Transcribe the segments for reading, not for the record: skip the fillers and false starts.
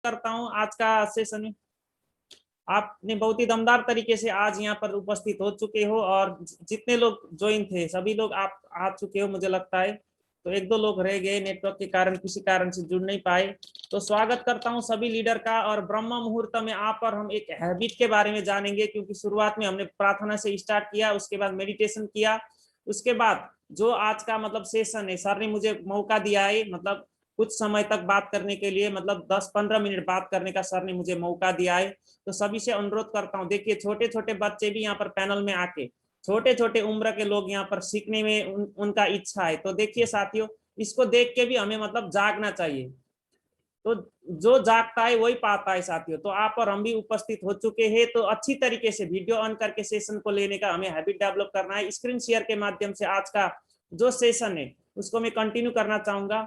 करता हूं आज का सेशन में। आपने बहुत ही दमदार तरीके से आज यहाँ पर उपस्थित हो चुके हो और जितने लोग ज्वाइन थे सभी लोग आप आ चुके हो मुझे लगता है। तो एक दो लोग रह गए नेटवर्क के कारण, किसी कारण से जुड़ नहीं पाए। तो स्वागत करता हूं सभी लीडर का। और ब्रह्म मुहूर्त में आप और हम एक हैबिट के बारे में जानेंगे, क्योंकि शुरुआत में हमने प्रार्थना से स्टार्ट किया, उसके बाद मेडिटेशन किया, उसके बाद जो आज का मतलब सेशन है, सर ने मुझे मौका दिया है मतलब कुछ समय तक बात करने के लिए, मतलब 10-15 मिनट बात करने का सर ने मुझे मौका दिया है। तो सभी से अनुरोध करता हूँ, देखिए छोटे छोटे बच्चे भी यहाँ पर पैनल में आके, छोटे छोटे उम्र के लोग यहाँ पर सीखने में उनका इच्छा है। तो देखिए साथियों, इसको देख के भी हमें मतलब जागना चाहिए। तो जो जागता है वही पाता है साथियों। तो आप और हम भी उपस्थित हो चुके हैं। तो अच्छी तरीके से वीडियो ऑन करके सेशन को लेने का हमें हैबिट डेवलप करना है। स्क्रीन शेयर के माध्यम से आज का जो सेशन है उसको मैं कंटिन्यू करना चाहूंगा।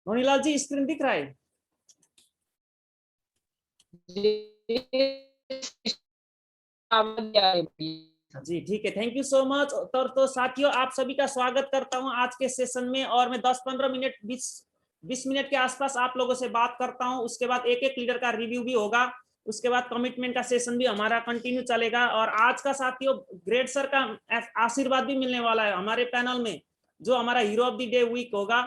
मोनीलाल जी, स्क्रीन दिख रहा है? जी ठीक है, थैंक यू सो मच। तो साथियों, आप सभी का स्वागत करता हूं आज के सेशन में। और मैं 10-15 मिनट 20 मिनट के आसपास आप लोगों से बात करता हूं। उसके बाद एक एक लीडर का रिव्यू भी होगा। उसके बाद कमिटमेंट का सेशन भी हमारा कंटिन्यू चलेगा। और आज का साथियों, ग्रेट सर का आशीर्वाद भी मिलने वाला है हमारे पैनल में। जो हमारा hero of the day week होगा,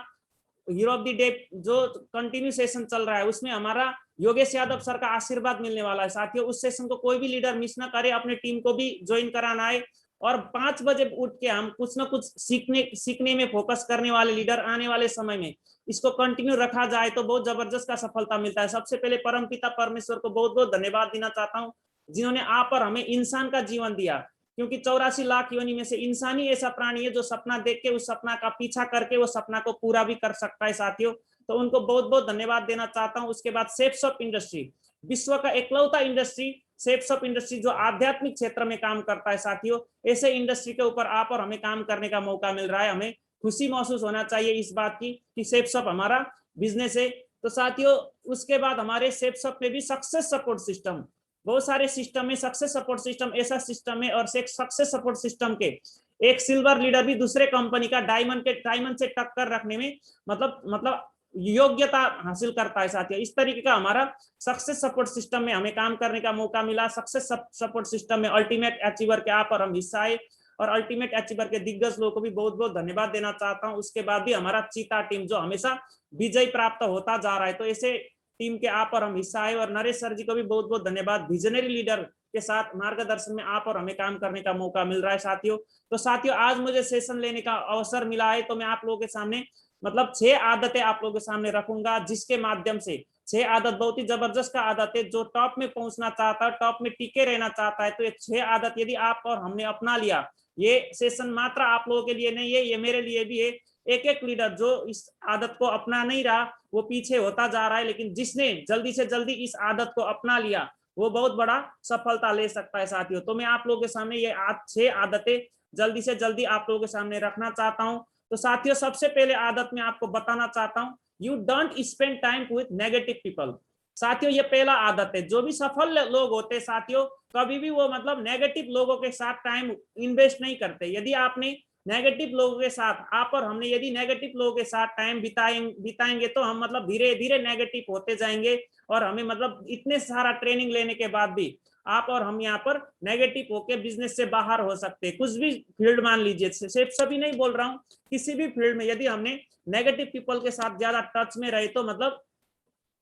हीरो ऑफ द डे जो कंटिन्यू सेशन चल रहा है, उसमें हमारा योगेश यादव सर का आशीर्वाद मिलने वाला है साथियों। उस सेशन को कोई भी लीडर मिस ना करे, अपने टीम को भी ज्वाइन कराना है। और 5 बजे उठ के हम कुछ ना कुछ सीखने में फोकस करने वाले लीडर आने वाले समय में इसको कंटिन्यू रखा जाए तो बहुत जबरदस्त का सफलता मिलता है। सबसे पहले परमपिता परमेश्वर को बहुत बहुत धन्यवाद देना चाहता हूँ, जिन्होंने आप और हमें इंसान का जीवन दिया। क्योंकि 84 लाख योनि में से इंसान ही ऐसा प्राणी है जो सपना देख के उस सपना का पीछा करके वो सपना को पूरा भी कर सकता है साथियों। तो उनको बहुत बहुत धन्यवाद देना चाहता हूं। उसके बाद सेफ्स ऑफ इंडस्ट्री, विश्व का एकलौता इंडस्ट्री सेफ्स ऑफ इंडस्ट्री जो आध्यात्मिक क्षेत्र में काम करता है साथियों। ऐसे इंडस्ट्री के ऊपर आप और हमें काम करने का मौका मिल रहा है। हमें खुशी महसूस होना चाहिए इस बात की कि सेफ्स ऑफ हमारा बिजनेस है। तो साथियों, उसके बाद हमारे सेफ्स ऑफ में भी सक्सेस सपोर्ट सिस्टम, बहुत सारे सिस्टम में सक्सेस सपोर्ट सिस्टम ऐसा सिस्टम है। और सक्सेस सपोर्ट सिस्टम के एक सिल्वर लीडर भी दूसरे कंपनी का डायमंड से टक्कर रखने में मतलब योग्यता हासिल करता है साथियों। इस तरीके का हमारा सक्सेस सपोर्ट सिस्टम में हमें काम करने का मौका मिला। सक्सेस सपोर्ट सिस्टम में अल्टीमेट अचीवर के आप और हम हिस्सा है। और अल्टीमेट अचीवर के दिग्गज लोगों को भी बहुत बहुत धन्यवाद देना चाहता हूं। उसके बाद भी हमारा चीता टीम जो हमेशा विजय प्राप्त होता जा रहा है, तो ऐसे टीम के आप और हम हिस्सा है। और नरेश सर जी को भी बहुत बहुत धन्यवाद, विजनरी लीडर के साथ मार्गदर्शन में आप और हमें काम करने का मौका मिल रहा है साथियों। तो साथियों, आज मुझे सेशन लेने का अवसर मिला है, तो मैं आप लोगों के सामने मतलब 6 आदतें आप लोगों के सामने रखूंगा, जिसके माध्यम से 6 आदत बहुत ही जबरदस्त का आदत है। जो टॉप में पहुंचना चाहता है, टॉप में टिके रहना चाहता है, तो ये 6 आदत यदि आप और हमने अपना लिया, ये सेशन मात्र आप लोगों के लिए नहीं है, ये मेरे लिए भी है। एक एक लीडर जो इस आदत को अपना नहीं रहा वो पीछे होता जा रहा है, लेकिन जिसने जल्दी से जल्दी इस आदत को अपना लिया वो बहुत बड़ा सफलता ले सकता है साथियों। तो मैं आप लोगों के सामने ये 6 आदतें जल्दी से जल्दी आप लोगों के सामने रखना चाहता हूं। तो साथियों, सबसे पहले आदत में आपको बताना चाहता हूं, you don't spend time with negative people. साथियों, ये पहला आदत है। जो भी सफल लोग होते हैं साथियों, कभी भी वो मतलब नेगेटिव लोगों के साथ टाइम इन्वेस्ट नहीं करते। यदि आपने नेगेटिव लोगों के साथ आप और हमने यदि नेगेटिव लोगों के साथ टाइम बिताएंगे तो हम मतलब धीरे धीरे नेगेटिव होते जाएंगे, और हमें मतलब इतने सारा ट्रेनिंग लेने के बाद भी आप और हम यहाँ पर नेगेटिव होके बिजनेस से बाहर हो सकते हैं। कुछ भी फील्ड मान लीजिए, सिर्फ सभी नहीं बोल रहा हूँ, किसी भी फील्ड में यदि हमने नेगेटिव पीपल के साथ ज्यादा टच में रहे तो मतलब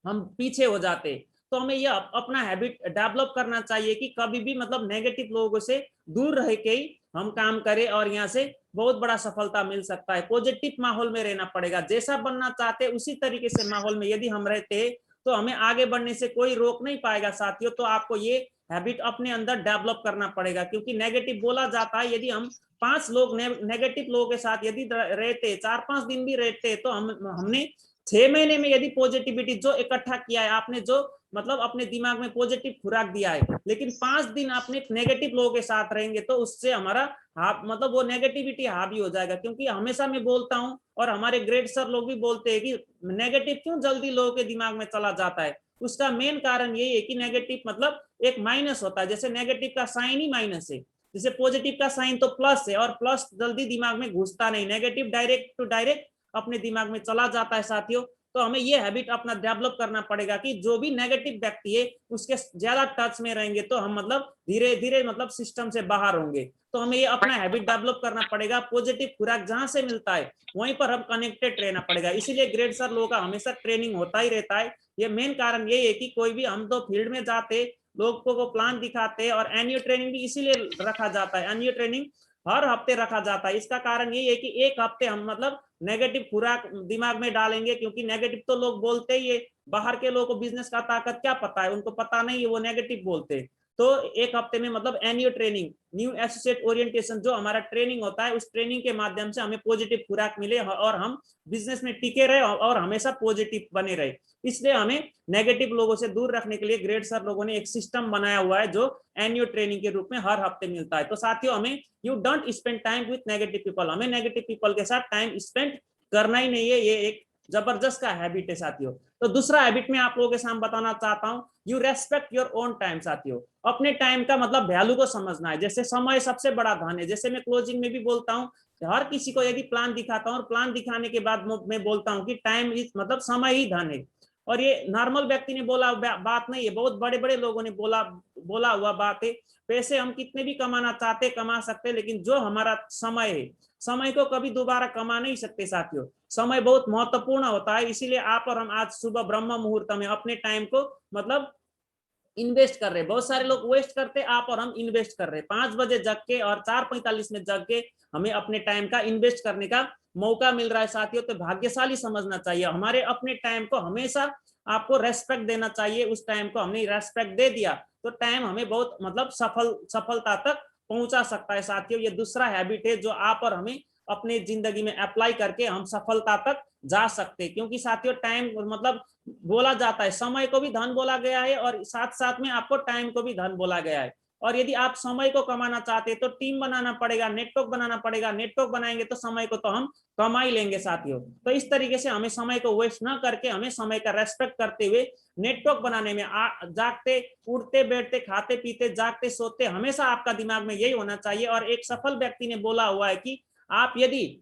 हम पीछे हो जाते। तो हमें यह अपना हैबिट डेवलप करना चाहिए कि कभी भी मतलब नेगेटिव लोगों से दूर रह के ही हम काम करें, और यहाँ से बहुत बड़ा सफलता मिल सकता है। पॉजिटिव माहौल में रहना पड़ेगा, जैसा बनना चाहते हैं उसी तरीके से माहौल में यदि हम रहते हैं तो हमें आगे बढ़ने से कोई रोक नहीं पाएगा साथियों। तो आपको ये हैबिट अपने अंदर डेवलप करना पड़ेगा, क्योंकि नेगेटिव बोला जाता है यदि हम 5 लोग नेगेटिव लोगों के साथ यदि रहते, 4-5 दिन भी रहते, तो हमने 6 महीने में यदि पॉजिटिविटी जो इकट्ठा किया है, आपने जो मतलब अपने दिमाग में पॉजिटिव खुराक दिया है, लेकिन 5 दिन आपने नेगेटिव लोगों के साथ रहेंगे तो उससे हमारा मतलब वो नेगेटिविटी हावी हो जाएगा। क्योंकि हमेशा मैं बोलता हूं और हमारे ग्रेट सर लोग भी बोलते हैं कि नेगेटिव क्यों जल्दी लोगों के दिमाग में चला जाता है। उसका मेन कारण यही है कि नेगेटिव मतलब एक माइनस होता है, जैसे नेगेटिव का साइन ही माइनस है, जैसे पॉजिटिव का साइन तो प्लस है, और प्लस जल्दी दिमाग में घुसता नहीं, नेगेटिव डायरेक्ट टू डायरेक्ट अपने दिमाग में चला जाता है साथियों। तो हमें ये हैबिट अपना डेवलप करना पड़ेगा कि जो भी नेगेटिव व्यक्ति है उसके ज्यादा टच में रहेंगे तो हम मतलब धीरे धीरे मतलब सिस्टम से बाहर होंगे। तो हमें ये अपना हैबिट डेवलप करना पड़ेगा, पॉजिटिव खुराक जहां से मिलता है वहीं पर हम कनेक्टेड रहना पड़ेगा। इसीलिए ग्रेट सर लोगों का हमेशा ट्रेनिंग होता ही रहता है। ये मेन कारण यही है कि कोई भी हम तो फील्ड में जाते, लोगों को प्लान दिखाते, और एनुअल ट्रेनिंग भी इसीलिए रखा जाता है, एनुअल ट्रेनिंग हर हफ्ते रखा जाता है। इसका कारण यही है कि एक हफ्ते हम मतलब नेगेटिव खुराक दिमाग में डालेंगे, क्योंकि नेगेटिव तो लोग बोलते ही है, बाहर के लोगों को बिजनेस का ताकत क्या पता है, उनको पता नहीं है, वो नेगेटिव बोलते हैं। तो एक हफ्ते में मतलब annual training, new associate orientation जो हमारा ट्रेनिंग होता है, उस ट्रेनिंग के माध्यम से हमें पॉजिटिव खुराक मिले और हम बिजनेस में टिके रहे और हमेशा पॉजिटिव बने रहे। इसलिए हमें नेगेटिव लोगों से दूर रखने के लिए ग्रेट सर लोगों ने एक सिस्टम बनाया हुआ है जो एनुअल ट्रेनिंग के रूप में हर हफ्ते मिलता है। तो साथियों हमें you don't spend time with negative people, हमें नेगेटिव पीपल के साथ टाइम स्पेंड करना ही नहीं है। ये एक जबरदस्त का हैबिट है साथियों। तो दूसरा हैबिट में आप लोगों के सामने बताना चाहता हूं, you respect your own time. साथियों अपने टाइम का मतलब वैल्यू को समझना है। जैसे समय सबसे बड़ा धन है, जैसे मैं क्लोजिंग में भी बोलता हूं, हर किसी को यदि प्लान दिखाता हूं और प्लान दिखाने के बाद मैं बोलता हूं कि टाइम इज मतलब समय ही धन है। और ये नॉर्मल व्यक्ति ने बोला बात नहीं है, बहुत बड़े बड़े लोगों ने बोला हुआ बात है। पैसे हम कितने भी कमाना चाहते कमा सकते, लेकिन जो हमारा समय है, समय को कभी दोबारा कमा नहीं सकते साथियों। समय बहुत महत्वपूर्ण होता है। इसीलिए आप और हम आज सुबह ब्रह्म मुहूर्त में अपने टाइम को मतलब इन्वेस्ट कर रहे हैं। बहुत सारे लोग वेस्ट करते, आप और हम इन्वेस्ट कर रहे हैं। 5 बजे जग के और 4:45 में जग के हमें अपने टाइम का इन्वेस्ट करने का मौका मिल रहा है साथियों। तो भाग्यशाली समझना चाहिए, हमारे अपने टाइम को हमेशा आपको रेस्पेक्ट देना चाहिए। उस टाइम को हमने रेस्पेक्ट दे दिया तो टाइम हमें बहुत मतलब सफलता तक पहुंचा सकता है साथियों। ये दूसरा हैबिट है जो आप और हमें अपने जिंदगी में अप्लाई करके हम सफलता तक जा सकते हैं। क्योंकि साथियों टाइम मतलब बोला जाता है, समय को भी धन बोला गया है और साथ साथ में आपको टाइम को भी धन बोला गया है। और यदि आप समय को कमाना चाहते हैं तो टीम बनाना पड़ेगा, नेटवर्क बनाना पड़ेगा। नेटवर्क बनाएंगे तो समय को तो हम कमा ही लेंगे साथियों। तो इस तरीके से हमें समय को वेस्ट ना करके हमें समय का रेस्पेक्ट करते हुए नेटवर्क बनाने में जागते उठते बैठते खाते पीते जागते सोते हमेशा आपका दिमाग में यही होना चाहिए। और एक सफल व्यक्ति ने बोला हुआ है कि आप यदि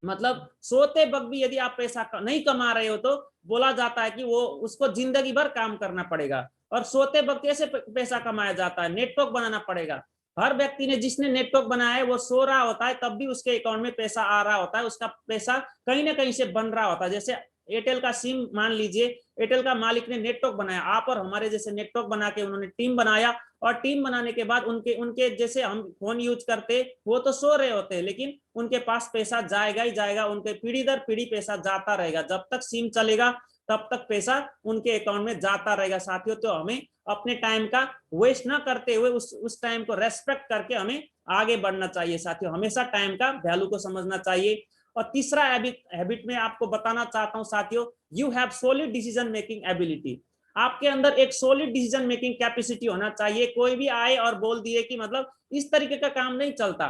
मतलब सोते वक्त भी यदि आप पैसा नहीं कमा रहे हो तो बोला जाता है कि वो उसको जिंदगी भर काम करना पड़ेगा। और सोते वक्त कैसे पैसा कमाया जाता है, नेटवर्क बनाना पड़ेगा। हर व्यक्ति ने जिसने नेटवर्क बनाया है वो सो रहा होता है तब भी उसके अकाउंट में पैसा आ रहा होता है, उसका पैसा कहीं ना कहीं से बन रहा होता है। जैसे एयरटेल का सिम मान लीजिए, एयरटेल का मालिक ने नेटवर्क बनाया, आप और हमारे जैसे नेटवर्क बना के उन्होंने टीम बनाया, और टीम बनाने के बाद उनके जैसे हम फोन यूज करते वो तो सो रहे होते हैं, लेकिन उनके पास पैसा जाएगा ही जाएगा, उनके पीढ़ी दर पीढ़ी पैसा जाता रहेगा। जब तक सिम चलेगा तब तक पैसा उनके अकाउंट में जाता रहेगा साथियों। तो हमें अपने टाइम का वेस्ट ना करते हुए उस टाइम को रेस्पेक्ट करके हमें आगे बढ़ना चाहिए साथियों। हमेशा टाइम का वैल्यू को समझना चाहिए। और तीसरा हैबिट में आपको बताना चाहता हूं साथियों, you have solid decision making ability. आपके अंदर एक सॉलिड डिसीजन मेकिंग कैपेसिटी होना चाहिए। कोई भी आए और बोल दिए कि मतलब इस तरीके का काम नहीं चलता,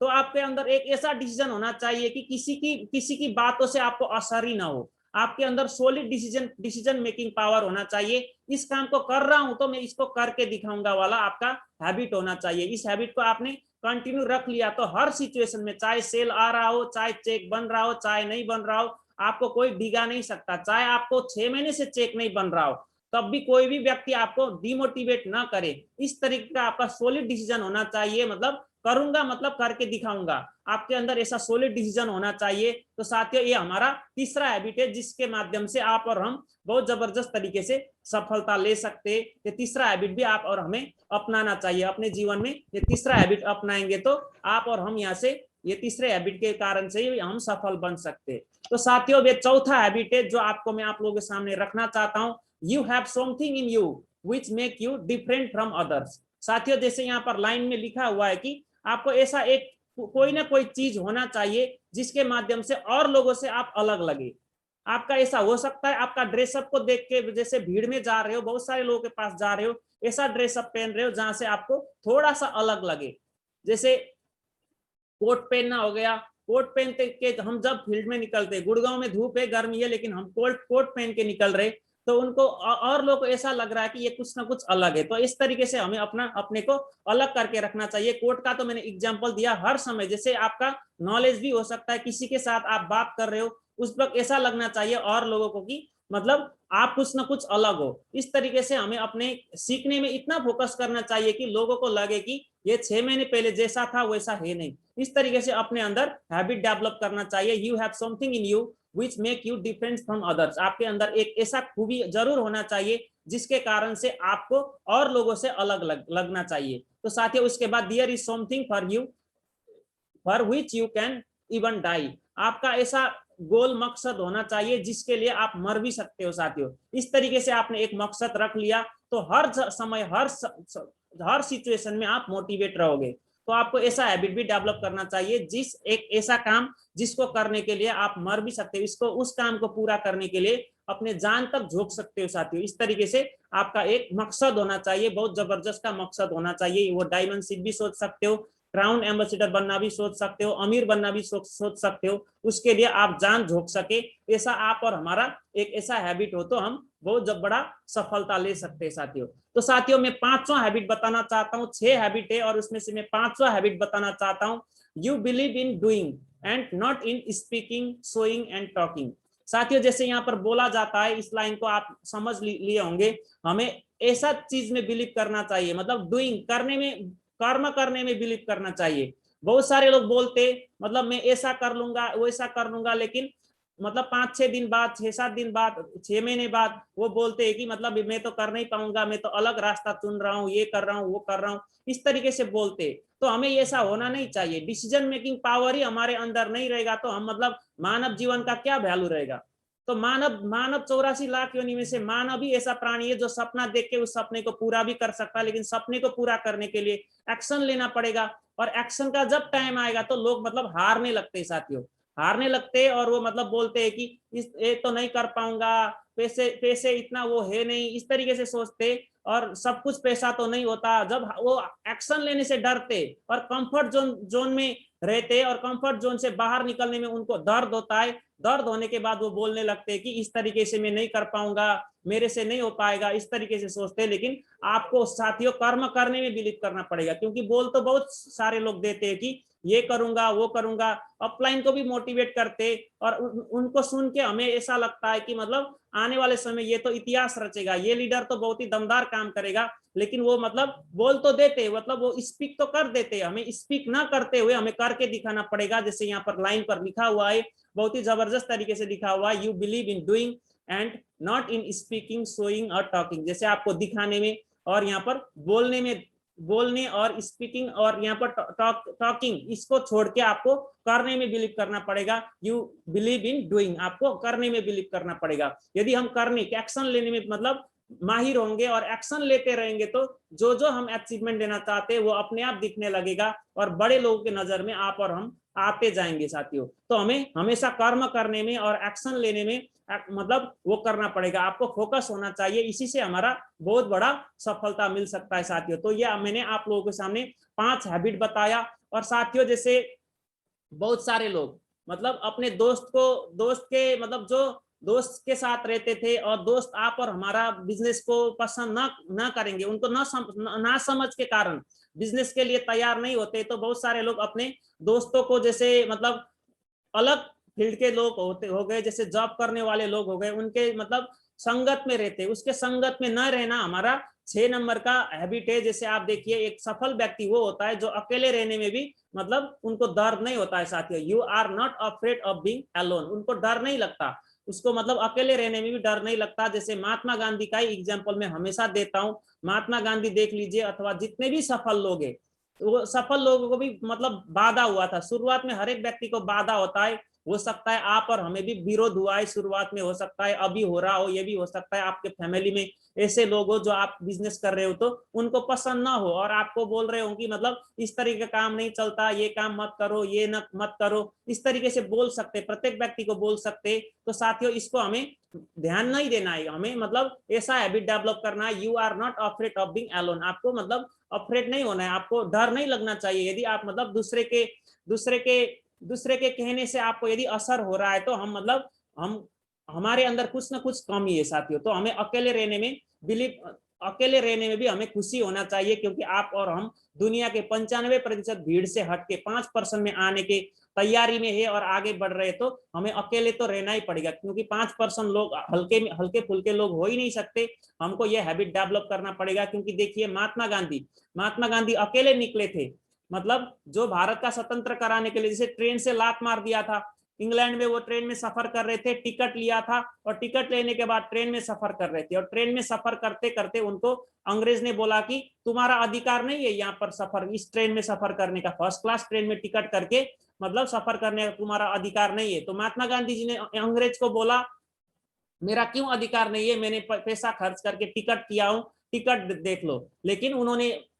तो आपके अंदर एक ऐसा डिसीजन होना चाहिए कि किसी की बातों से आपको असर ही ना हो। आपके अंदर सॉलिड डिसीजन मेकिंग पावर होना चाहिए। इस काम को कर रहा हूं तो मैं इसको करके दिखाऊंगा वाला आपका हैबिट होना चाहिए। इस हैबिट को आपने कंटिन्यू रख लिया तो हर सिचुएशन में, चाहे सेल आ रहा हो, चाहे चेक बन रहा हो, चाहे नहीं बन रहा हो, आपको कोई डिगा नहीं सकता। चाहे आपको 6 महीने से चेक नहीं बन रहा हो, तब भी कोई भी व्यक्ति आपको डिमोटिवेट ना करे। इस तरीके का आपका सॉलिड डिसीजन होना चाहिए, मतलब करूंगा मतलब करके दिखाऊंगा, आपके अंदर ऐसा सॉलिड डिसीजन होना चाहिए। तो साथियों, ये हमारा तीसरा हैबिट है जिसके माध्यम से आप और हम बहुत जबरदस्त तरीके से सफलता ले सकते हैं। ये तीसरा हैबिट भी आप और हमें अपनाना चाहिए अपने जीवन में। ये तीसरा हैबिट अपनाएंगे तो आप और हम यहाँ से, ये तीसरे हैबिट के कारण से हम सफल बन सकते हैं। तो साथियों, ये चौथा हैबिट है जो आपको मैं आप लोगों के सामने रखना चाहता हूँ। You have something in you which make you different from others. साथियों, जैसे यहाँ पर लाइन में लिखा हुआ है कि आपको ऐसा एक कोई ना कोई चीज होना चाहिए जिसके माध्यम से और लोगों से आप अलग लगे। आपका ऐसा हो सकता है, आपका ड्रेसअप को देख के, जैसे भीड़ में जा रहे हो, बहुत सारे लोगों के पास जा रहे हो, ऐसा ड्रेसअप पहन रहे हो जहां से आपको थोड़ा सा अलग लगे। जैसे कोट पहनना हो गया, कोट पहनते के हम जब फील्ड में निकलते, गुड़गांव में धूप है, गर्मी है, लेकिन हम कोट पहन के निकल रहे, तो उनको और लोग को ऐसा लग रहा है कि ये कुछ ना कुछ अलग है। तो इस तरीके से हमें अपने को अलग करके रखना चाहिए। कोट का तो मैंने एग्जांपल दिया, हर समय जैसे आपका नॉलेज भी हो सकता है, किसी के साथ आप बात कर रहे हो उस वक्त ऐसा लगना चाहिए और लोगों को कि मतलब आप कुछ ना कुछ अलग हो। इस तरीके से हमें अपने सीखने में इतना फोकस करना चाहिए कि लोगों को लगे कि ये 6 महीने पहले जैसा था वैसा है नहीं। इस तरीके से अपने अंदर हैबिट डेवलप करना चाहिए। You have something in you which make you different from others. आपके अंदर एक ऐसा खूबी जरूर होना चाहिए जिसके कारण से आपको और लोगों से अलग लगना चाहिए। तो साथियों, उसके बाद there is something for you for which you can even die. आपका ऐसा गोल मकसद होना चाहिए जिसके लिए आप मर भी सकते हो। साथियों, इस तरीके से आपने एक मकसद रख लिया तो हर समय हर सिचुएशन में आप मोटिवेट रहोगे। तो आपको ऐसा हैबिट भी डेवलप करना चाहिए, जिस एक ऐसा काम जिसको करने के लिए आप मर भी सकते हो, इसको उस काम को पूरा करने के लिए अपने जान तक झोंक सकते हो। साथियों, इस तरीके से आपका एक मकसद होना चाहिए, बहुत जबरदस्त का मकसद होना चाहिए। वो डायमंड शिप भी सोच सकते हो, क्राउन एम्बेसडर बनना भी सोच सकते हो, अमीर बनना भी सोच सकते हो। उसके लिए आप जान झोंक सके, ऐसा आप और हमारा एक ऐसा हैबिट हो तो हम बहुत बड़ा सफलता ले सकते हैं। साथियों, तो साथियों, मैं पांचवा हैबिट बताना चाहता हूँ। 6 हैबिट है और उसमें से मैं पांचवा हैबिट बताना चाहता हूँ। You believe in doing and not in speaking, showing and talking. साथियों, जैसे यहाँ पर बोला जाता है, इस लाइन को आप समझ लिए होंगे, हमें ऐसा चीज में बिलीव करना चाहिए, मतलब डूइंग करने में, कर्म करने में बिलीव करना चाहिए। बहुत सारे लोग बोलते मतलब मैं ऐसा कर लूंगा वैसा कर लूंगा, लेकिन मतलब 5-6 दिन बाद, 6-7 दिन बाद, 6 महीने बाद वो बोलते हैं कि मतलब मैं तो कर नहीं पाऊंगा, मैं तो अलग रास्ता चुन रहा हूँ, ये कर रहा हूँ, वो कर रहा हूँ, इस तरीके से बोलते। तो हमें ऐसा होना नहीं चाहिए। डिसीजन मेकिंग पावर ही हमारे अंदर नहीं रहेगा तो हम मतलब मानव जीवन का क्या वैल्यू रहेगा। तो मानव 84 लाख योनि में से मानव ही ऐसा प्राणी है जो सपना देख के उस सपने को पूरा भी कर सकता है, लेकिन सपने को पूरा करने के लिए एक्शन लेना पड़ेगा। और एक्शन का जब टाइम आएगा तो लोग मतलब हारने लगते हैं। साथियों, हारने लगते हैं और वो मतलब बोलते हैं कि ये तो नहीं कर पाऊंगा, पैसे पैसे इतना वो है नहीं, इस तरीके से सोचते, और सब कुछ पैसा तो नहीं होता। जब वो एक्शन लेने से डरते और कंफर्ट जोन में रहते और कंफर्ट जोन से बाहर निकलने में उनको दर्द होता है, दर्द होने के बाद वो बोलने लगते हैं कि इस तरीके से मैं नहीं कर पाऊंगा, मेरे से नहीं हो पाएगा, इस तरीके से सोचते। लेकिन आपको साथियों कर्म करने में बिलीव करना पड़ेगा, क्योंकि बोल तो बहुत सारे लोग देते हैं कि ये करूंगा वो करूंगा, अपलाइन को भी मोटिवेट करते, और उनको सुन के हमें ऐसा लगता है कि मतलब आने वाले समय ये तो इतिहास रचेगा, ये लीडर तो बहुत ही दमदार काम करेगा। लेकिन वो मतलब बोल तो देते, मतलब वो स्पीक तो कर देते, हमें स्पीक ना करते हुए हमें करके दिखाना पड़ेगा। जैसे यहाँ पर लाइन पर लिखा हुआ है, बहुत ही जबरदस्त तरीके से लिखा हुआ है, you believe in doing and not in speaking, showing और टॉकिंग। जैसे आपको दिखाने में और यहाँ पर बोलने और स्पीकिंग और यहाँ पर टॉकिंग, इसको छोड़ के आपको करने में बिलीव करना पड़ेगा। यू बिलीव इन डूइंग, आपको करने में बिलीव करना पड़ेगा। यदि हम करने एक्शन लेने में मतलब माहिर होंगे और एक्शन लेते रहेंगे तो जो हम अचीवमेंट लेना चाहते हैं वो अपने आप दिखने लगेगा और बड़े लोगों के नजर में आप और हम आते जाएंगे। साथियों, तो हमें हमेशा कर्म करने में और एक्शन लेने में मतलब वो करना पड़ेगा, आपको फोकस होना चाहिए। इसी से हमारा बहुत बड़ा सफलता मिल सकता है। साथियों, तो ये मैंने आप लोगों के सामने 5 हैबिट बताया। और साथियों, जैसे बहुत सारे लोग मतलब अपने दोस्त के मतलब जो दोस्त के साथ रहते थे और दोस्त आप और हमारा बिजनेस को पसंद ना करेंगे, उनको ना समझ के कारण बिजनेस के लिए तैयार नहीं होते, तो बहुत सारे लोग अपने दोस्तों को, जैसे मतलब अलग फील्ड के लोग हो गए, जैसे जॉब करने वाले लोग हो गए, उनके मतलब संगत में रहते, उसके संगत में न रहना हमारा 6 नंबर का हैबिट है। जैसे आप देखिए, एक सफल व्यक्ति वो होता है जो अकेले रहने में भी मतलब उनको डर नहीं होता है साथियों। You are not afraid of being alone, उनको डर नहीं लगता, उसको मतलब अकेले रहने में भी डर नहीं लगता। जैसे महात्मा गांधी का ही एग्जाम्पल मैं हमेशा देता हूँ। महात्मा गांधी देख लीजिए, अथवा जितने भी सफल लोग हैं, वो सफल लोगों को भी मतलब बाधा हुआ था शुरुआत में, हर एक व्यक्ति को बाधा होता है। हो सकता है आप और हमें भी विरोध हुआ है शुरुआत में, हो सकता है अभी हो रहा हो, ये भी हो सकता है आपके फैमिली में ऐसे लोग हो जो आप बिजनेस कर रहे हो तो उनको पसंद ना हो और आपको बोल रहे हो कि मतलब इस तरीके का काम नहीं चलता, ये काम मत करो, ये न मत करो, इस तरीके से बोल सकते, प्रत्येक व्यक्ति को बोल सकते। तो साथियों, इसको हमें ध्यान नहीं देना है, हमें मतलब ऐसा हैबिट डेवलप करना है, you are not afraid of being alone. आपको मतलब अफ्रेड नहीं होना है, आपको डर नहीं लगना चाहिए। यदि आप मतलब दूसरे के कहने से आपको यदि असर हो रहा है तो हम मतलब हम हमारे अंदर कुछ ना कुछ कमी है साथियों। तो हमें अकेले रहने में भी हमें खुशी होना चाहिए, क्योंकि आप और हम दुनिया के 95% भीड़ से हट के 5% में आने के तैयारी में है और आगे बढ़ रहे, तो हमें अकेले तो रहना ही पड़ेगा, क्योंकि 5% लोग हल्के फुल्के लोग हो ही नहीं सकते। हमको यह हैबिट डेवलप करना पड़ेगा। क्योंकि देखिए, महात्मा गांधी अकेले निकले थे, मतलब जो भारत का स्वतंत्र कराने के लिए, जैसे ट्रेन से लात मार दिया था, इंग्लैंड में वो ट्रेन में सफर कर रहे थे, टिकट लिया था और टिकट लेने के बाद ट्रेन में सफर कर रहे थे, और ट्रेन में सफर करते करते उनको अंग्रेज ने बोला कि तुम्हारा अधिकार नहीं है यहाँ पर सफर, इस ट्रेन में सफर करने का, फर्स्ट क्लास ट्रेन में टिकट करके मतलब सफर करने का तुम्हारा अधिकार नहीं है। तो महात्मा गांधी जी ने अंग्रेज को बोला, मेरा क्यों अधिकार नहीं है, मैंने पैसा खर्च करके टिकट किया हूं, टिकट देख लो। लेकिन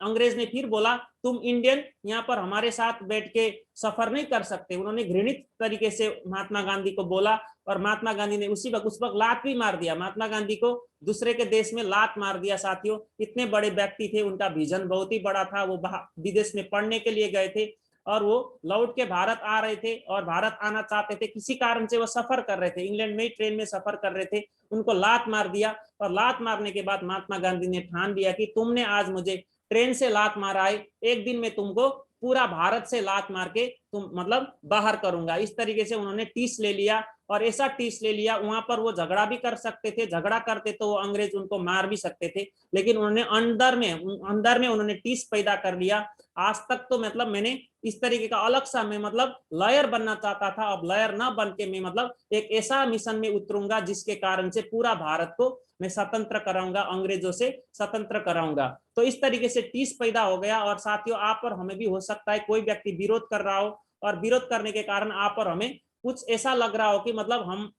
अंग्रेज ने फिर बोला, तुम इंडियन यहाँ पर हमारे साथ बैठ के सफर नहीं कर सकते। उन्होंने घृणित तरीके से महात्मा गांधी को बोला और महात्मा गांधी ने उस वक्त लात भी मार दिया, महात्मा गांधी को दूसरे के देश में लात मार दिया साथियों। इतने बड़े व्यक्ति थे, उनका विजन बहुत ही बड़ा था, वो विदेश में पढ़ने के लिए गए थे और वो लौट के भारत आ रहे थे और भारत आना चाहते थे, किसी कारण से वो सफर कर रहे थे, इंग्लैंड में ही ट्रेन में सफर कर रहे थे, उनको लात मार दिया। और लात मारने के बाद महात्मा गांधी ने ठान लिया कि तुमने आज मुझे ट्रेन से लात मारा है, एक दिन में तुमको पूरा भारत से लात मार के तुम मतलब बाहर करूंगा। इस तरीके से उन्होंने टीस ले लिया, और ऐसा टीस ले लिया, वहां पर वो झगड़ा भी कर सकते थे, झगड़ा करते तो वो अंग्रेज उनको मार भी सकते थे, लेकिन उन्होंने अंदर में उन्होंने टीस पैदा कर लिया। आज तक तो मतलब मैंने इस तरीके का अलग सा, मैं मतलब लॉयर बनना चाहता था, अब लॉयर ना बन के मैं मतलब एक ऐसा मिशन में उतरूंगा जिसके कारण से पूरा भारत को मैं स्वतंत्र कराऊंगा, अंग्रेजों से स्वतंत्र कराऊंगा। तो इस तरीके से टीस पैदा हो गया। और साथियों, आप और हमें भी हो सकता है कोई व्यक्ति विरोध कर रहा हो और विरोध करने के कारण आप और हमें कुछ ऐसा लग रहा हो कि मतलब हम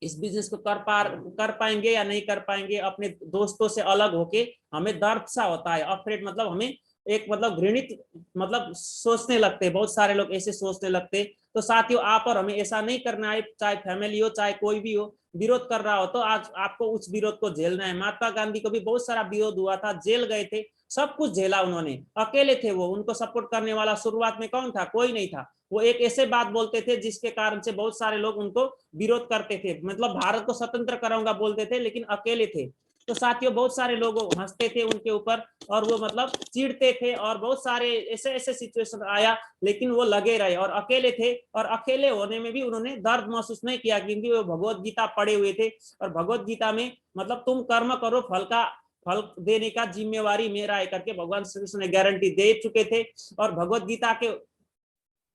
इस बिजनेस को कर पाएंगे या नहीं कर पाएंगे, अपने दोस्तों से अलग होके हमें दर्द सा होता है, अफ्रेड मतलब हमें एक मतलब घृणित मतलब सोचने लगते, बहुत सारे लोग ऐसे सोचने लगते। तो साथियों, आप और हमें ऐसा नहीं करना है, चाहे फैमिली हो चाहे कोई भी हो, विरोध कर रहा हो तो आज आपको उस विरोध को झेलना है। महात्मा गांधी को भी बहुत सारा विरोध हुआ था, जेल गए थे, सब कुछ झेला उन्होंने, अकेले थे वो, उनको सपोर्ट करने वाला शुरुआत में कौन था, कोई नहीं था। वो एक ऐसे बात बोलते थे जिसके कारण से बहुत सारे लोग उनको विरोध करते थे, मतलब भारत को स्वतंत्र कराऊंगा बोलते थे, लेकिन अकेले थे। तो साथियों, बहुत सारे लोग हंसते थे उनके ऊपर और वो मतलब चिढ़ते थे, और बहुत सारे ऐसे ऐसे सिचुएशन आया, लेकिन वो लगे रहे और अकेले थे। और अकेले होने में भी उन्होंने दर्द महसूस नहीं किया, क्योंकि वो भगवत गीता पढ़े हुए थे, और भगवत गीता में मतलब तुम कर्म करो, फल देने का जिम्मेवारी मेरा है करके भगवान श्री कृष्ण ने गारंटी दे चुके थे। और भगवत गीता के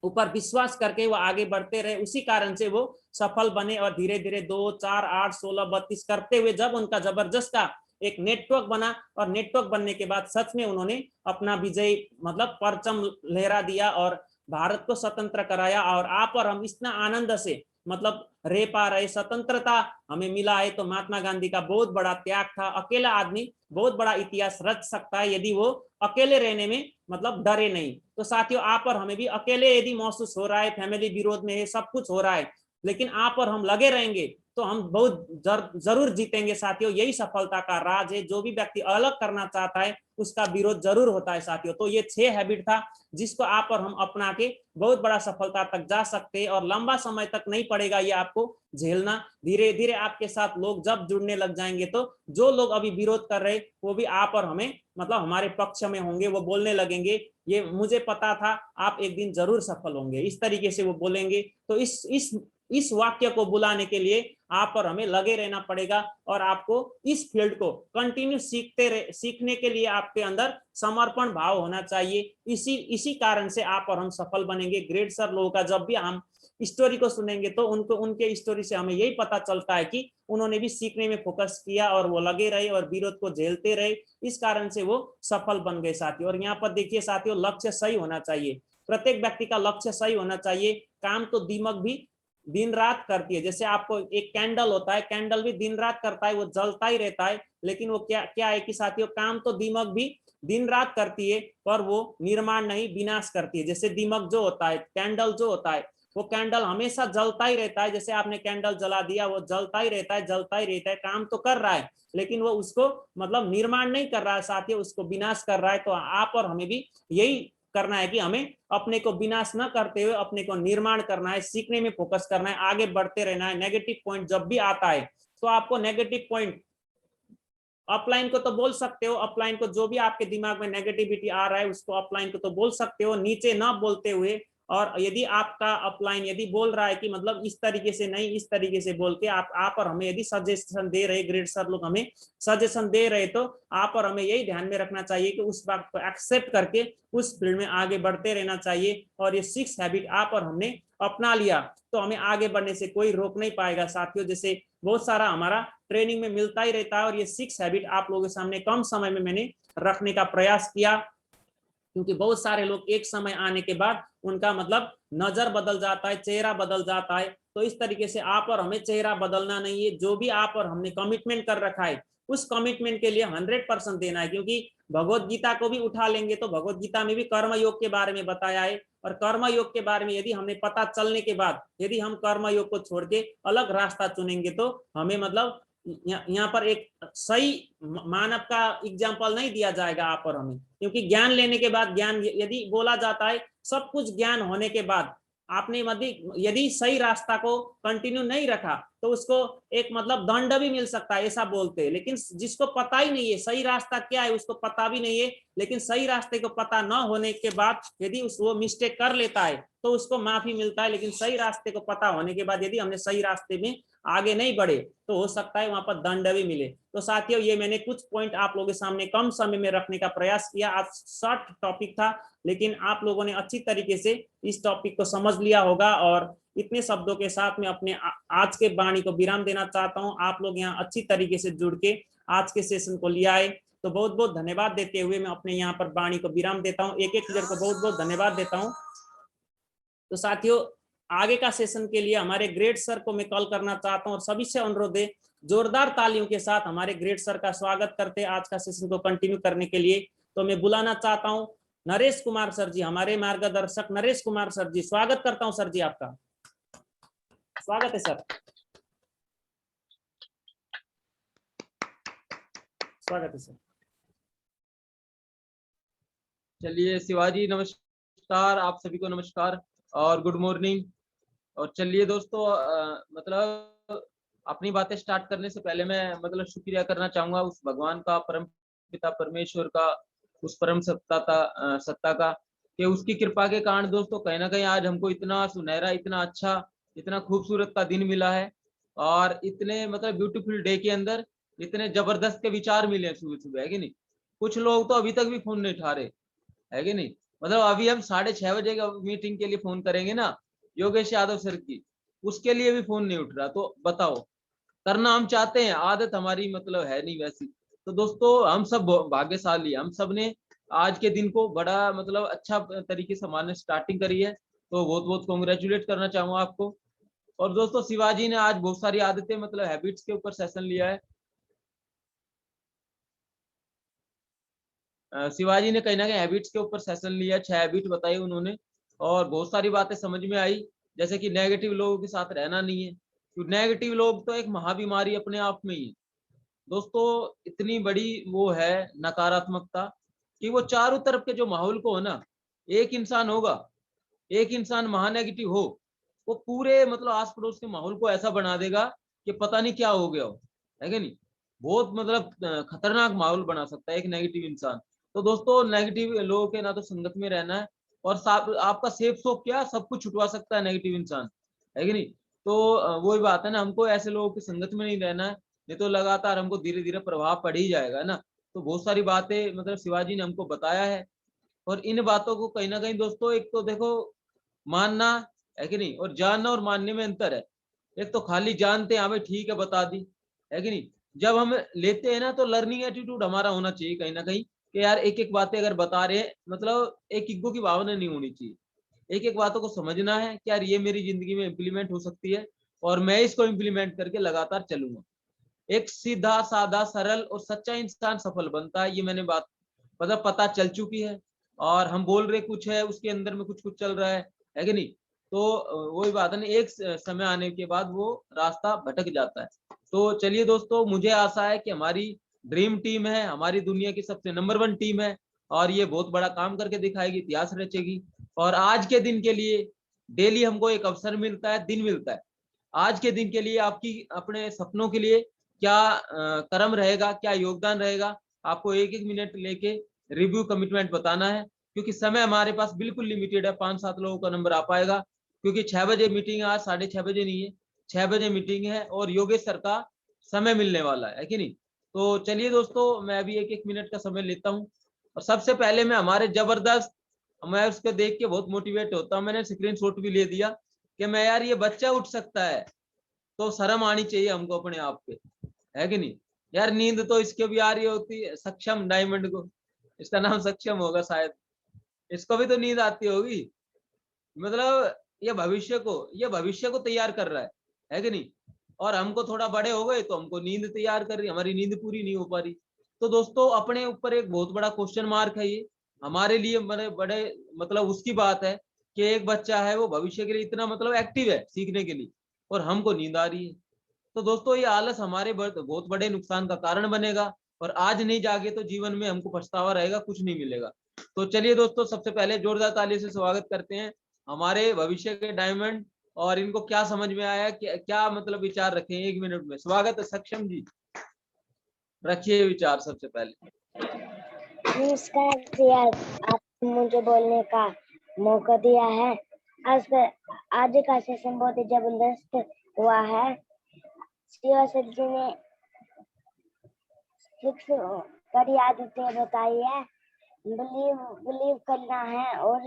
ऊपर विश्वास करके वो आगे बढ़ते रहे, उसी कारण से वो सफल बने। और धीरे धीरे 2, 4, 8, 16, 32 करते हुए जब उनका जबरदस्त का एक नेटवर्क बना, और नेटवर्क बनने के बाद सच में उन्होंने अपना विजय मतलब परचम लहरा दिया और भारत को स्वतंत्र कराया। और आप और हम इतना आनंद से मतलब रह पा रहे, स्वतंत्रता हमें मिला है, तो महात्मा गांधी का बहुत बड़ा त्याग था। अकेला आदमी बहुत बड़ा इतिहास रच सकता है यदि वो अकेले रहने में मतलब डरे नहीं। तो साथियों, आप और हमें भी अकेले यदि महसूस हो रहा है, फैमिली विरोध में है, सब कुछ हो रहा है, लेकिन आप और हम लगे रहेंगे तो हम बहुत जरूर जीतेंगे साथियों। यही सफलता का राज है। जो भी व्यक्ति अलग करना चाहता है उसका विरोध जरूर होता है साथियों। तो ये 6 हैबिट था जिसको आप और हम अपना के बहुत बड़ा सफलता तक जा सकते हैं, और लंबा समय तक नहीं पड़ेगा ये आपको झेलना। धीरे धीरे आपके साथ लोग जब जुड़ने लग जाएंगे तो जो लोग अभी विरोध कर रहे वो भी आप और हमें मतलब हमारे पक्ष में होंगे। वो बोलने लगेंगे ये मुझे पता था, आप एक दिन जरूर सफल होंगे, इस तरीके से वो बोलेंगे। तो इस वाक्य को बुलाने के लिए आप और हमें लगे रहना पड़ेगा, और आपको इस फील्ड को कंटिन्यू सीखने के लिए आपके अंदर समर्पण भाव होना चाहिए। इसी कारण से आप और हम सफल बनेंगे। ग्रेट सर लोगों का जब भी हम स्टोरी को सुनेंगे तो उनको उनके स्टोरी से हमें यही पता चलता है कि उन्होंने भी सीखने में फोकस किया और वो लगे रहे और विरोध को झेलते रहे, इस कारण से वो सफल बन गए साथियों। और यहाँ पर देखिए साथियों, लक्ष्य सही होना चाहिए। प्रत्येक व्यक्ति का लक्ष्य सही होना चाहिए। काम तो दिमाग भी दिन रात करती है। जैसे आपको एक कैंडल होता है, कैंडल भी दिन रात करता है, वो जलता ही रहता है, लेकिन वो क्या क्या है कि साथियों, काम तो दिमाग भी दिन रात करती है पर वो निर्माण नहीं विनाश करती है। जैसे दिमाग जो होता है, कैंडल जो होता है, वो कैंडल हमेशा जलता ही रहता है। जैसे आपने कैंडल जला दिया, वो जलता ही रहता है, जलता ही रहता है, काम तो कर रहा है लेकिन वो उसको मतलब निर्माण नहीं कर रहा है साथियों, उसको विनाश कर रहा है। तो आप और हमें भी यही करना है कि हमें अपने को विनाश न करते हुए अपने को निर्माण करना है, सीखने में फोकस करना है, आगे बढ़ते रहना है। नेगेटिव पॉइंट जब भी आता है तो आपको नेगेटिव पॉइंट अपलाइन को तो बोल सकते हो, अपलाइन को जो भी आपके दिमाग में नेगेटिविटी आ रहा है उसको अपलाइन को तो बोल सकते हो, नीचे ना बोलते हुए। और यदि आपका अपलाइन यदि बोल रहा है कि मतलब इस तरीके से नहीं, इस तरीके से बोल के आप और हमें यदि सजेशन दे रहे, ग्रेड सर लोग हमें सजेशन दे रहे, तो आप और हमें यही ध्यान में रखना चाहिए कि उस बात को एक्सेप्ट करके उस फील्ड में आगे बढ़ते रहना चाहिए। और ये 6 हैबिट आप और हमने अपना लिया तो हमें आगे बढ़ने से कोई रोक नहीं पाएगा साथियों। जैसे बहुत सारा हमारा ट्रेनिंग में मिलता ही रहता है, और ये 6 हैबिट आप लोगों के सामने कम समय में मैंने रखने का प्रयास किया, क्योंकि बहुत सारे लोग एक समय आने के बाद उनका मतलब नजर बदल जाता है, चेहरा बदल जाता है। तो इस तरीके से आप और हमें चेहरा बदलना नहीं है। जो भी आप और हमने कमिटमेंट कर रखा है उस कमिटमेंट के लिए 100% देना है। क्योंकि भगवत गीता को भी उठा लेंगे तो भगवत गीता में भी कर्म योग के बारे में बताया है, और कर्म योग के बारे में यदि हमें पता चलने के बाद यदि हम कर्म योग को छोड़ के अलग रास्ता चुनेंगे तो हमें मतलब यहाँ पर एक सही मानव का एग्जाम्पल नहीं दिया जाएगा आप और हमें। क्योंकि ज्ञान लेने के बाद, ज्ञान यदि बोला जाता है सब कुछ ज्ञान होने के बाद आपने यदि सही रास्ता को कंटिन्यू नहीं रखा तो उसको एक मतलब दंड भी मिल सकता है, ऐसा बोलते हैं। लेकिन जिसको पता ही नहीं है सही रास्ता क्या है, उसको पता भी नहीं है, लेकिन सही रास्ते को पता न होने के बाद यदि वो मिस्टेक कर लेता है तो उसको माफी मिलता है। लेकिन सही रास्ते को पता होने के बाद यदि हमने सही रास्ते में आगे नहीं बढ़े तो हो सकता है वहां पर दंड भी मिले। तो साथियों, ये मैंने कुछ पॉइंट आप लोगों के सामने कम समय में रखने का प्रयास किया। आज शॉर्ट टॉपिक था लेकिन आप लोगों ने अच्छी तरीके से इस टॉपिक को समझ लिया होगा। और इतने शब्दों के साथ मैं अपने आज के वाणी को विराम देना चाहता हूं। आप लोग यहाँ अच्छी तरीके से जुड़ के आज के सेशन को लिया है, तो बहुत बहुत धन्यवाद देते हुए मैं अपने यहाँ पर वाणी को विराम देता हूँ। एक एक लीडर को बहुत बहुत धन्यवाद देता हूँ। तो साथियों, आगे का सेशन के लिए हमारे ग्रेट सर को मैं कॉल करना चाहता हूँ, और सभी से अनुरोध है जोरदार तालियों के साथ हमारे ग्रेट सर का स्वागत करते हैं आज का सेशन को कंटिन्यू करने के लिए। तो मैं बुलाना चाहता हूँ नरेश कुमार सर जी, हमारे मार्गदर्शक नरेश कुमार सर जी। स्वागत करता हूँ सर जी, आपका स्वागत है सर, स्वागत है सर। चलिए शिवाजी, नमस्कार, आप सभी को नमस्कार और गुड मॉर्निंग। और चलिए दोस्तों, मतलब अपनी बातें स्टार्ट करने से पहले मैं मतलब शुक्रिया करना चाहूंगा उस भगवान का, परम पिता परमेश्वर का, उस परम सत्ता का, कि उसकी कृपा के कारण दोस्तों कहीं ना कहीं आज हमको इतना सुनहरा, इतना अच्छा, इतना खूबसूरत का दिन मिला है। और इतने मतलब ब्यूटीफुल डे के अंदर इतने जबरदस्त के विचार मिले सुबह सुबह, है कि नहीं। कुछ लोग तो अभी तक भी फोन नहीं उठा रहे, है कि नहीं। मतलब अभी हम 6:30 बजे का मीटिंग के लिए फोन करेंगे ना योगेश यादव सर की, उसके लिए भी फोन नहीं उठ रहा। तो बताओ, करना हम चाहते हैं, आदत हमारी मतलब है नहीं वैसी। तो दोस्तों हम सब भाग्यशाली, हम सब ने आज के दिन को बड़ा मतलब अच्छा तरीके से हमारे स्टार्टिंग करी है। तो बहुत बहुत कॉन्ग्रेचुलेट करना चाहूंगा आपको। और दोस्तों शिवाजी ने आज बहुत सारी आदतें मतलब हैबिट्स के ऊपर सेशन लिया है। शिवाजी ने कहीं ना कहीं हैबिट्स के ऊपर सेशन लिया, 6 हैबिट बताई उन्होंने और बहुत सारी बातें समझ में आई। जैसे कि नेगेटिव लोगों के साथ रहना नहीं है, क्योंकि नेगेटिव लोग तो एक महाबीमारी अपने आप में ही है दोस्तों। इतनी बड़ी वो है नकारात्मकता कि वो चारों तरफ के जो माहौल को है ना, एक इंसान होगा, एक इंसान महानेगेटिव हो, वो पूरे मतलब आस पड़ोस के माहौल को ऐसा बना देगा कि पता नहीं क्या हो गया हो, है कि नहीं। बहुत मतलब खतरनाक माहौल बना सकता है एक नेगेटिव इंसान। तो दोस्तों नेगेटिव लोगों के ना तो संगत में रहना है, और आपका सेफ सोप क्या सब कुछ छुटवा सकता है नेगेटिव इंसान, है कि नहीं। तो वही बात है ना, हमको ऐसे लोगों की संगत में नहीं रहना है, नहीं तो लगातार हमको धीरे धीरे प्रभाव पड़ ही जाएगा ना। तो बहुत सारी बातें मतलब शिवाजी ने हमको बताया है, और इन बातों को कहीं ना कहीं दोस्तों, एक तो देखो मानना, है कि नहीं, और जानना और मानने में अंतर है। एक तो खाली जानते हैं, हमें ठीक है बता दी, है कि नहीं। जब हम लेते हैं ना, तो लर्निंग एटीट्यूड हमारा होना चाहिए कहीं ना कहीं, कि यार एक एक बातें अगर बता रहे हैं, मतलब एक ईगो की भावना नहीं होनी चाहिए। एक एक बातों को समझना है कि यार ये मेरी जिंदगी में इम्प्लीमेंट हो सकती है, और मैं इसको इम्प्लीमेंट करके लगातार चलूंगा। एक सीधा साधा सरल और सच्चा इंसान सफल बनता है, ये मैंने बात मतलब पता चल चुकी है। और हम बोल रहे कुछ है, उसके अंदर में कुछ कुछ चल रहा है कि नहीं। तो वही बात है ना, एक समय आने के बाद वो रास्ता भटक जाता है। तो चलिए दोस्तों, मुझे आशा है कि हमारी ड्रीम टीम है, हमारी दुनिया की सबसे नंबर 1 टीम है, और ये बहुत बड़ा काम करके दिखाएगी, इतिहास रचेगी। और आज के दिन के लिए डेली हमको एक अवसर मिलता है, दिन मिलता है। आज के दिन के लिए आपकी अपने सपनों के लिए क्या कर्म रहेगा, क्या योगदान रहेगा, आपको एक एक मिनट लेके रिव्यू कमिटमेंट बताना है, क्योंकि समय हमारे पास बिल्कुल लिमिटेड है। 5-7 लोगों का नंबर आ पाएगा, क्योंकि 6 बजे मीटिंग है, आज 6:30 बजे नहीं है, 6 बजे मीटिंग है, और योगेश सर का समय मिलने वाला है कि नहीं। तो चलिए दोस्तों, मैं अभी एक एक मिनट का समय लेता हूँ। और सबसे पहले मैं हमारे जबरदस्त, मैं उसको देख के बहुत मोटिवेट होता हूँ, मैंने स्क्रीन शॉट भी ले दिया कि मैं यार ये बच्चा उठ सकता है, तो शर्म आनी चाहिए हमको अपने आप पे, है कि नहीं। यार नींद तो इसके भी आ रही होती है, सक्षम डायमंड को, इसका नाम सक्षम होगा शायद, इसको भी तो नींद आती होगी। मतलब ये भविष्य को तैयार कर रहा है कि नहीं। और हमको थोड़ा बड़े हो गए तो हमको नींद तैयार कर रही, हमारी नींद पूरी नहीं हो पा रही। तो दोस्तों अपने ऊपर एक बहुत बड़ा क्वेश्चन मार्क है ये, हमारे लिए बड़े बड़े मतलब उसकी बात है कि एक बच्चा है वो भविष्य के लिए इतना मतलब एक्टिव है सीखने के लिए, और हमको नींद आ रही है। तो दोस्तों ये आलस हमारे बहुत बड़े नुकसान का कारण बनेगा, और आज नहीं जागे तो जीवन में हमको पछतावा रहेगा, कुछ नहीं मिलेगा। तो चलिए दोस्तों, सबसे पहले जोरदार ताली से स्वागत करते हैं हमारे भविष्य के डायमंड, और इनको क्या समझ में आया, क्या मतलब विचार रखें 1 मिनट में। स्वागत है सक्षम जी, रखिए विचार सबसे पहले। नमस्कार जी, आप मुझे बोलने का मौका दिया है। आज का सेशन बहुत ही जबरदस्त हुआ है। शिवा सर जी ने 6 बड़ी आदतें बताई है। बिलीव करना है, और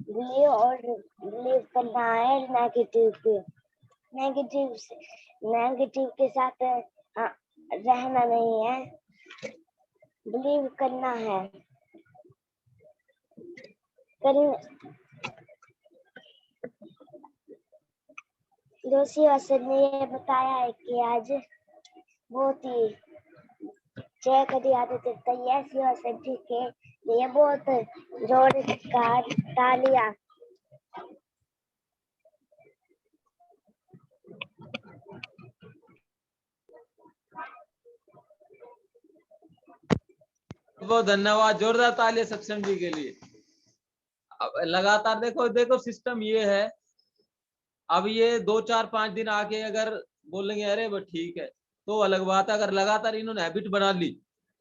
बिलीव करना है नेगेटिव के साथ रहना नहीं है, बिलीव करना है। दोषी असर ने ये बताया है कि आज बहुत ही 6 कड़ी आदतें तैयार शिवा सर जी के लिए बहुत जोरदार तालियां। बहुत धन्यवाद, जोरदार ताली सक्षम जी के लिए। अब लगातार देखो देखो सिस्टम ये है, अब ये 2-4-5 दिन आके अगर बोलेंगे अरे वो ठीक है तो अलग बात है, अगर लगातार इन्होंने हैबिट बना ली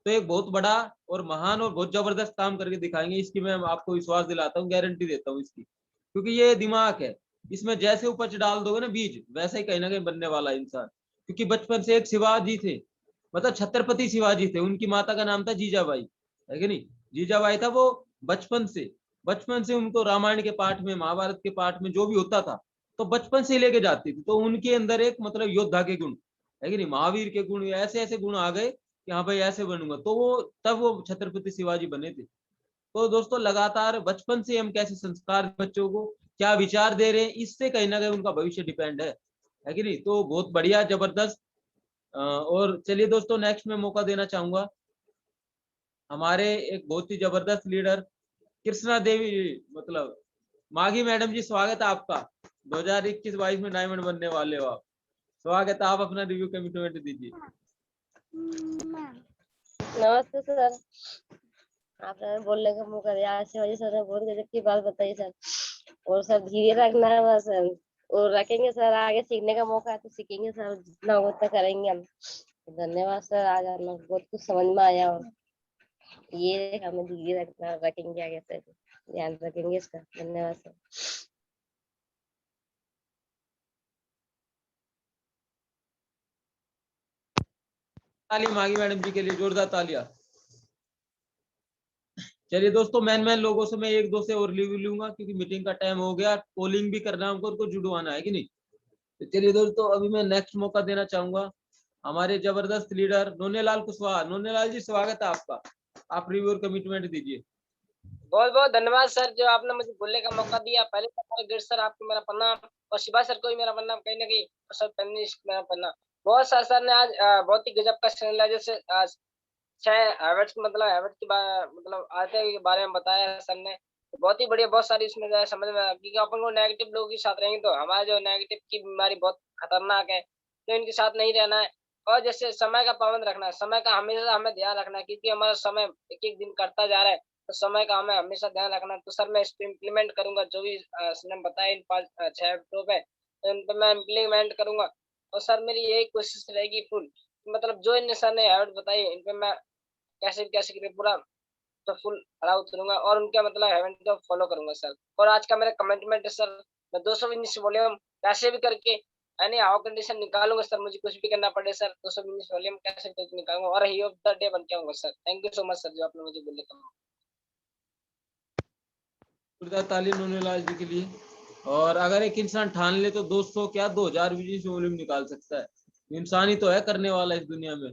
तो एक बहुत बड़ा और महान और बहुत जबरदस्त काम करके दिखाएंगे, इसकी मैं आपको विश्वास दिलाता हूँ, गारंटी देता हूँ इसकी। क्योंकि ये दिमाग है, इसमें जैसे उपज डाल दोगे ना बीज, वैसे ही कहीं ना कहीं बनने वाला इंसान। क्योंकि बचपन से एक शिवाजी थे, मतलब छत्रपति शिवाजी थे, उनकी माता का नाम था जीजाबाई, है कि नहीं। जीजाबाई था वो बचपन से उनको रामायण के पाठ में, महाभारत के पाठ में जो भी होता था तो बचपन से लेके जाती थी। तो उनके अंदर एक मतलब योद्धा के गुण, है कि नहीं, महावीर के गुण, ऐसे ऐसे गुण आ गए कि हाँ भाई ऐसे बनूंगा, तो वो तब वो छत्रपति शिवाजी बने थे। तो दोस्तों लगातार बचपन से हम कैसे संस्कार बच्चों को क्या विचार दे रहे हैं, इससे कहीं ना कहीं उनका भविष्य डिपेंड है कि नहीं। तो बहुत बढ़िया, जबरदस्त। और चलिए दोस्तों, नेक्स्ट में मौका देना चाहूंगा हमारे एक बहुत ही जबरदस्त लीडर कृष्णा देवी, मतलब माघी मैडम जी, स्वागत है आपका। 2021-22 में डायमंड बनने वाले हो आप। स्वागत है, आप अपना रिव्यू कमिटमेंट दीजिए। नमस्ते सर, आपने बोलने का मौका दिया। शिवाजी सर ने बहुत गजब की बात बताई सर। और सर धीरे रखना है बस, और रखेंगे सर। आगे सीखने का मौका है तो सीखेंगे सर, जितना हो उतना करेंगे हम। धन्यवाद सर, आज हमें बहुत कुछ समझ में आया। और ये हमें धीरे रखना, रखेंगे आगे सर, ध्यान रखेंगे सर। धन्यवाद सर। ताली मांगी मैडम जी के लिए, जोरदार तालियां। चलिए दोस्तों, मैन लोगों से मैं एक दो से और रिव्यू लूंगा क्योंकि मीटिंग का टाइम हो गया। पोलिंग भी करना है हमको, उनको जुड़वाना है कि नहीं। तो चलिए दोस्तों, अभी मैं नेक्स्ट मौका देना चाहूंगा हमारे जबरदस्त लीडर नोनेलाल कुशवाहा। नोनेलाल जी स्वागत है आपका, आप रिव्यू और कमिटमेंट दीजिए। बहुत बहुत धन्यवाद सर, जो आपने मुझे बोलने का मौका दिया। पहले तो गिर सर आपको मेरा प्रणाम, और शिवा सर को भी मेरा प्रणाम। कहीं ना कहीं सर मेरा प्रणाम। बहुत सर ने आज बहुत ही गजब का सेशन लिया। जैसे आज 6 हैबिट्स मतलब हैबिट की मतलब आते के बारे में बताया सर ने। तो बहुत ही बढ़िया, बहुत सारी इसमें समझ में आया। क्योंकि अपन को नेगेटिव लोगों के साथ रहेंगे तो हमारा जो नेगेटिव की बीमारी बहुत खतरनाक है, तो इनके साथ नहीं रहना है। और जैसे समय का पाबंद रखना है, समय का हमेशा हमें ध्यान रखना है, क्योंकि हमारा समय एक एक दिन कटता जा रहा है। तो समय का हमें हमेशा ध्यान रखना है। तो सर मैं इस पे इम्प्लीमेंट करूंगा, जो भी सर ने बताया इन 6 हैबिटों पे, तो इन पे मैं इम्प्लीमेंट करूंगा। और सर मेरी यही कोशिश रहेगी फुल, मतलब जो इन सर ने हैबिट बताई इन पे मैं कैसे भी कैसे करके पूरा तो फुल हरा उतरूंगा, और उनका मतलब हैबिट को फॉलो करूंगा सर। और आज का मेरा कमिटमेंट है सर, मैं 219 वॉल्यूम कैसे भी करके यानी हाउ कंडीशन निकालूंगा सर। मुझे कुछ भी करना पड़े सर, 219 वॉल्यूम कैसे भी करके निकालूंगा, और हीरो ऑफ द डे बन के आऊंगा sir. Thank you so much sir, जो आपने मुझे बोले। ताली नोनेलाल जी के लिए। और अगर एक इंसान ठान ले तो 200 क्या 2000 वॉल्यूम निकाल सकता है। इंसान ही तो है करने वाला इस दुनिया में।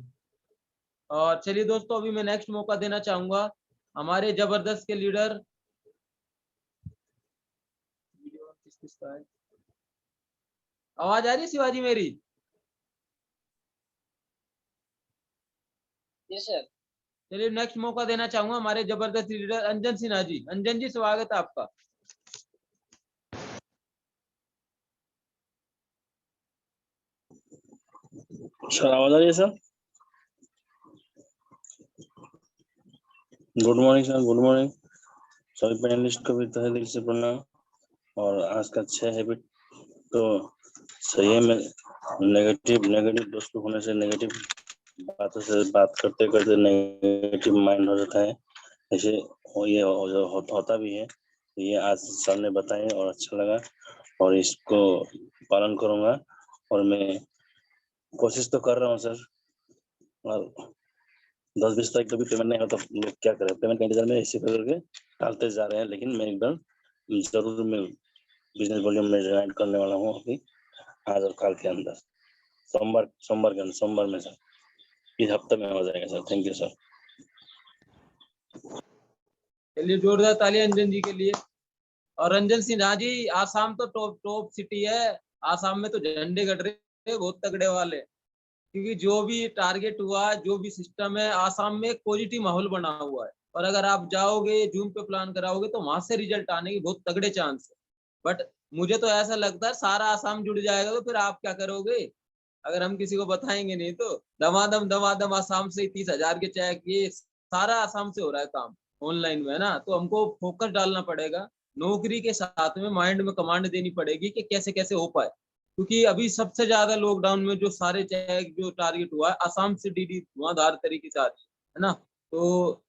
और चलिए दोस्तों, अभी मैं नेक्स्ट मौका देना चाहूंगा हमारे जबरदस्त के लीडर। आवाज आ रही है शिवाजी मेरी? जी सर। चलिए नेक्स्ट मौका देना चाहूंगा हमारे जबरदस्त लीडर अंजन सिन्हा जी। अंजन जी स्वागत है आपका। सर आवाज आ रही है sir? Good morning sir, good morning. सभी पैनलिस्ट को भी तहे दिल से प्रणाम। और आज का 6 हैबिट तो सही है। मैं नेगेटिव दोस्तों होने से, नेगेटिव बातों से बात करते करते नेगेटिव माइंड हो जाता है। ऐसे ये होता भी है। ये आज सर ने बताए और अच्छा लगा, और इसको पालन करूंगा। और मैं कोशिश तो कर रहा हूँ सर, और 10-20 तारीख तो भी पेमेंट नहीं होता तो लोग क्या करें, पेमेंट का इंतजार में ऐसे करके टालते जा रहे हैं। लेकिन मैं एकदम जरूर मैं बिजनेस वॉल्यूम में ज्वाइन करने वाला हूँ अभी, आज और कल के अंदर। सोमवार में सर, इस हफ्ते में हो जाएगा सर। Thank you sir. चलिए जोरदार तालियां अंजन जी के लिए। और रंजन सिन्हा जी, आसाम तो टॉप सिटी है। आसाम में तो झंडे गड़ रहे हैं बहुत तगड़े वाले, क्योंकि जो भी टारगेट हुआ, जो भी सिस्टम है, आसाम में एक पॉजिटिव माहौल बना हुआ है। और अगर आप जाओगे जूम पे प्लान कराओगे तो वहां से रिजल्ट आने के बहुत तगड़े चांस है। बट मुझे तो ऐसा लगता है सारा आसाम जुड़ जाएगा तो फिर आप क्या करोगे अगर हम किसी को बताएंगे नहीं तो। दमादम आसाम से 30,000 के चेक, ये सारा आसाम से हो रहा है काम ऑनलाइन में, है ना। तो हमको फोकस डालना पड़ेगा, नौकरी के साथ में माइंड में कमांड देनी पड़ेगी कि कैसे कैसे हो पाए। क्योंकि अभी सबसे ज्यादा लॉकडाउन में जो सारे चेक जो टारगेट हुआ है आसाम से डीडी धुआंधार तरीके से आ रही है ना। तो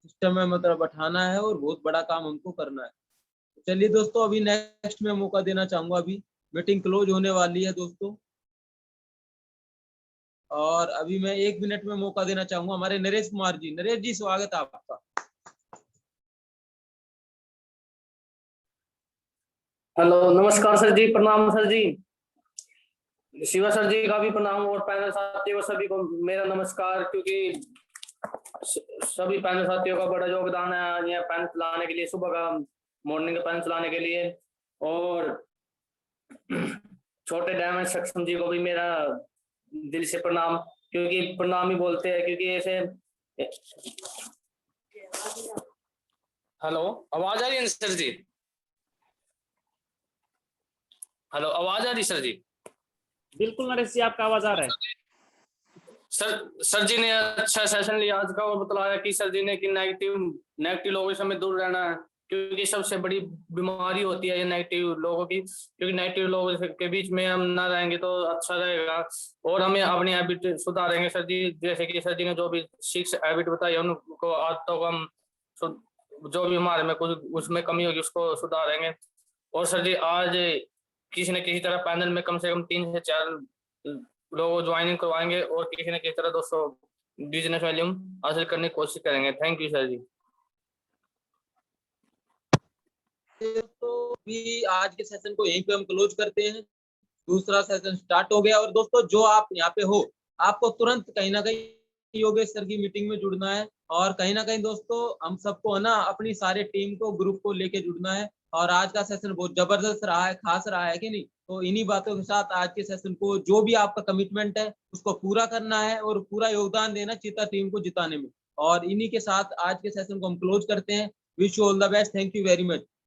सिस्टम में मतलब बैठाना है और बहुत बड़ा काम हमको करना है। चलिए दोस्तों, अभी नेक्स्ट में मौका देना चाहूंगा। अभी मीटिंग क्लोज होने वाली है दोस्तों, और अभी मैं 1 मिनट में मौका देना चाहूंगा हमारे नरेश कुमार जी। नरेश जी स्वागत है आपका। हेलो, नमस्कार सर जी, प्रणाम सर जी। शिवा सर जी का भी प्रणाम, और पैनल साथियों सभी को मेरा नमस्कार। क्योंकि सभी पैनल साथियों का बड़ा योगदान है यहाँ पैनल चलाने के लिए, सुबह का मॉर्निंग का पैनल चलाने के लिए। और छोटे डायमंड सक्षम जी को भी मेरा दिल से प्रणाम, क्योंकि प्रणाम ही बोलते हैं। क्योंकि ऐसे हेलो, आवाज आ रही है सर जी? हेलो, आवाज आ रही सर जी? बिल्कुल नरेश जी, आपका आवाज आ रहा है। सर जी ने अच्छा सेशन लिया आज का और बताया कि सर जी ने कि नेगेटिव लोगों से हमें दूर रहना है, क्योंकि सबसे बड़ी बीमारी होती है ये नेगेटिव लोगों की, क्योंकि नेगेटिव लोगों के बीच में हम ना रहेंगे तो अच्छा रहेगा और हमें अपनी हैबिट सुधारेंगे सर जी। जैसे कि सर जी ने जो भी 6 हैबिट बताई उनको आदतों को हम जो भी हमारे में कुछ उसमें कमी होगी उसको सुधारेंगे। और सर जी आज किसी न किसी तरह पैनल में कम से कम 3 से 4 लोग ज्वाइनिंग करवाएंगे और किसी न किसी तरह 200 बिजनेस वॉल्यूम हासिल करने की कोशिश करेंगे। थैंक यू सर जी। तो भी आज के सेशन को यहीं पे हम क्लोज करते हैं। दूसरा सेशन स्टार्ट हो गया और दोस्तों जो आप यहाँ पे हो, आपको तुरंत कहीं ना कहीं योगेश सर की मीटिंग में जुड़ना है और कहीं ना कहीं दोस्तों हम सबको है ना अपनी सारे टीम को ग्रुप को लेके जुड़ना है। और आज का सेशन बहुत जबरदस्त रहा है, खास रहा है कि नहीं? तो इन्हीं बातों के साथ आज के सेशन को जो भी आपका कमिटमेंट है उसको पूरा करना है और पूरा योगदान देना चीता टीम को जिताने में। और इन्हीं के साथ आज के सेशन को हम क्लोज करते हैं। Wish you all the best, thank you very much.